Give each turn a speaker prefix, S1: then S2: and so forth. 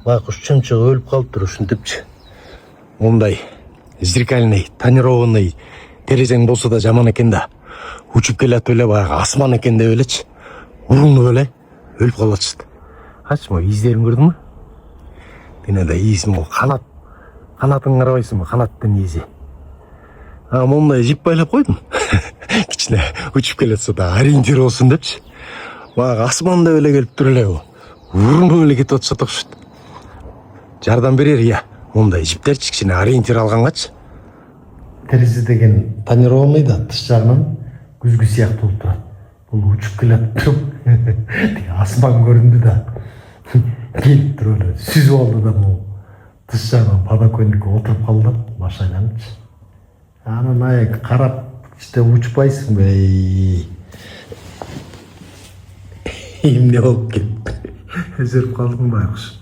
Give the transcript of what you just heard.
S1: байкуш чымчыгы өлүп калыптыр ушинтипчи. Мындай зеркальный, тонированный терезең болсо да жаман экен да. Учуп келатып эле баягы асман экен деп элечи. Уруңуп эле өлүп калатышты. Ачма издерин көрдүңбү? Денеде из могу канат. Канатын карабайсыңбы? Канаттын изи. Мондай жип байлап койдум. Кичине учуп келатса да ориентир болсун депчи. Баягы асманда эле келип туруп эле урунуп эле кетип атышат окшойт. Жардам берер я. Мондай жиптерчи кичине ориентир алгангачы. Терезе деген тонированный да, тыш жагынан күзгү сыяктуу болуп турат. Бул учуп келатып туруп, асман көрүндү да. Келип туруп эле сүзүп алды да могу. Тыш жагынан подоконникке отуруп калды, машинанычы. Анан аяк карап, işte учпайсыңбы? Эмне болуп кетти? Өзөрүп калдың байкуш.